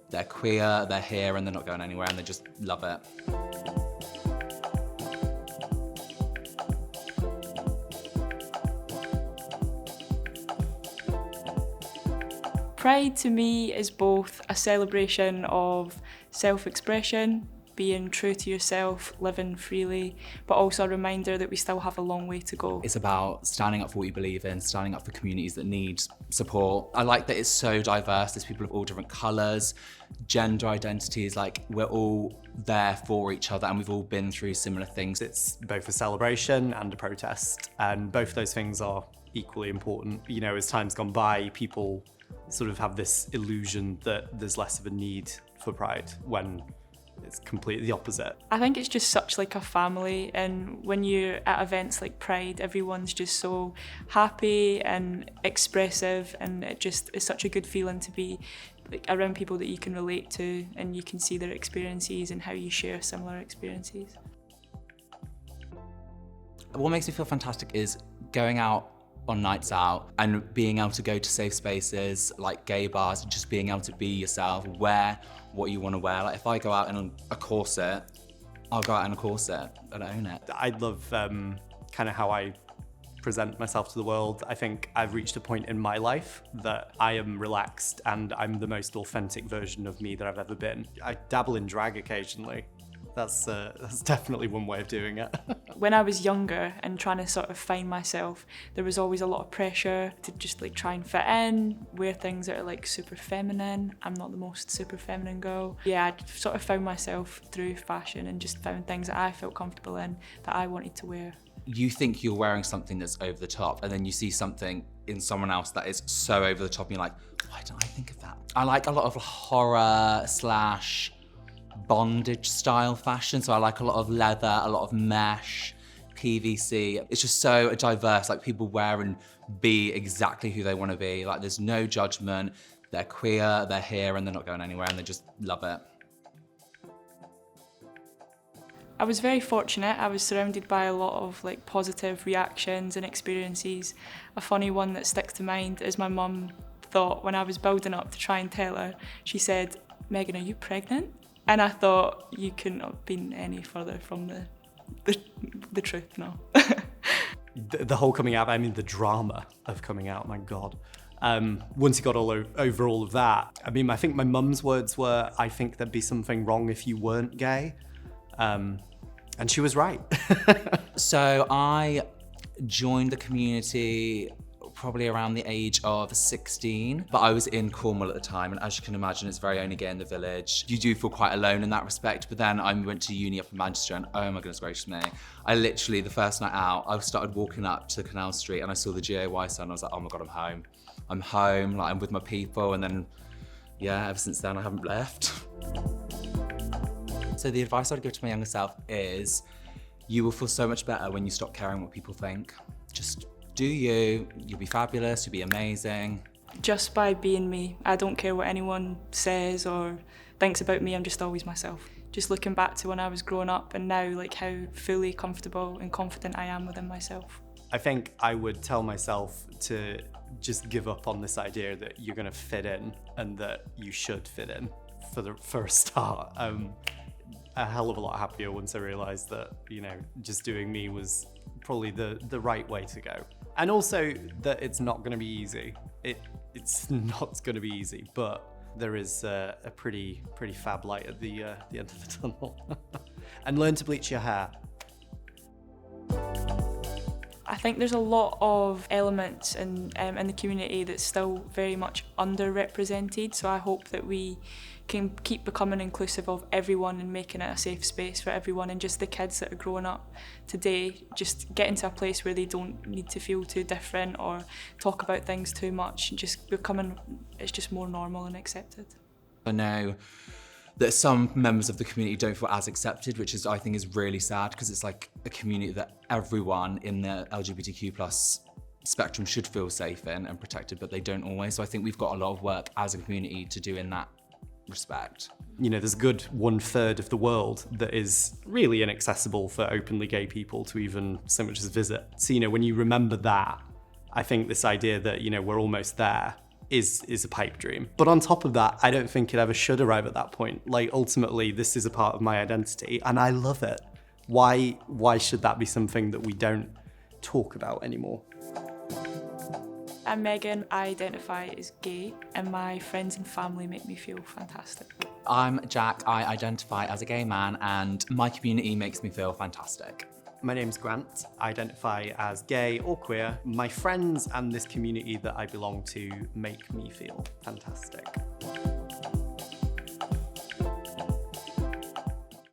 they're queer, they're here and they're not going anywhere and they just love it. Pride to me is both a celebration of self-expression, being true to yourself, living freely, but also a reminder that we still have a long way to go. It's about standing up for what you believe in, standing up for communities that need support. I like that it's so diverse. There's people of all different colours, gender identities, like we're all there for each other and we've all been through similar things. It's both a celebration and a protest, and both those things are equally important. You know, as time's gone by, people sort of have this illusion that there's less of a need for pride when it's completely the opposite. I think it's just such like a family, and when you're at events like Pride, everyone's just so happy and expressive, and it just is such a good feeling to be like around people that you can relate to and you can see their experiences and how you share similar experiences. What makes me feel fantastic is going out on nights out and being able to go to safe spaces like gay bars and just being able to be yourself, wear what you want to wear. Like if I go out in a corset, I'll go out in a corset and own it. I love kind of how I present myself to the world. I think I've reached a point in my life that I am relaxed and I'm the most authentic version of me that I've ever been. I dabble in drag occasionally. That's definitely one way of doing it. When I was younger and trying to sort of find myself, there was always a lot of pressure to just like try and fit in, wear things that are like super feminine. I'm not the most super feminine girl. Yeah, I sort of found myself through fashion and just found things that I felt comfortable in, that I wanted to wear. You think you're wearing something that's over the top and then you see something in someone else that is so over the top and you're like, why don't I think of that? I like a lot of horror / bondage style fashion, so I like a lot of leather, a lot of mesh, PVC. It's just so diverse, like people wear and be exactly who they want to be. Like there's no judgment, they're queer, they're here and they're not going anywhere and they just love it. I was very fortunate. I was surrounded by a lot of like positive reactions and experiences. A funny one that sticks to mind is my mum thought when I was building up to try and tell her, she said, "Megan, are you pregnant?" And I thought, you couldn't have been any further from the truth, no. The whole coming out, I mean the drama of coming out, my God. Once you got over all of that, I mean, I think my mum's words were, I think there'd be something wrong if you weren't gay. And she was right. So I joined the community probably around the age of 16, but I was in Cornwall at the time, and as you can imagine, it's very only gay in the village. You do feel quite alone in that respect, but then I went to uni up in Manchester, and oh my goodness gracious me, I literally, the first night out, I started walking up to Canal Street and I saw the GAY sign, and I was like, oh my God, I'm home. I'm home, like I'm with my people, and then, yeah, ever since then I haven't left. So the advice I'd give to my younger self is, you will feel so much better when you stop caring what people think. Just do you, you'll be fabulous, you'll be amazing. Just by being me. I don't care what anyone says or thinks about me, I'm just always myself. Just looking back to when I was growing up and now, like how fully comfortable and confident I am within myself. I think I would tell myself to just give up on this idea that you're gonna fit in and that you should fit in for a start. A hell of a lot happier once I realised that, you know, just doing me was probably the right way to go. And also that it's not going to be easy. It's not going to be easy, but there is a pretty fab light at the end of the tunnel. And learn to bleach your hair. I think there's a lot of elements in the community that's still very much underrepresented, so I hope that we can keep becoming inclusive of everyone and making it a safe space for everyone, and just the kids that are growing up today just get into a place where they don't need to feel too different or talk about things too much, and just it's just more normal and accepted. I know that some members of the community don't feel as accepted, which I think is really sad, because it's like a community that everyone in the LGBTQ+ spectrum should feel safe in and protected, but they don't always. So I think we've got a lot of work as a community to do in that respect. You know, there's a good 1/3 of the world that is really inaccessible for openly gay people to even so much as visit. So, you know, when you remember that, I think this idea that, you know, we're almost there is a pipe dream. But on top of that, I don't think it ever should arrive at that point. Like, ultimately, this is a part of my identity and I love it. Why should that be something that we don't talk about anymore? I'm Megan, I identify as gay, and my friends and family make me feel fantastic. I'm Jack, I identify as a gay man, and my community makes me feel fantastic. My name's Grant. I identify as gay or queer. My friends and this community that I belong to make me feel fantastic.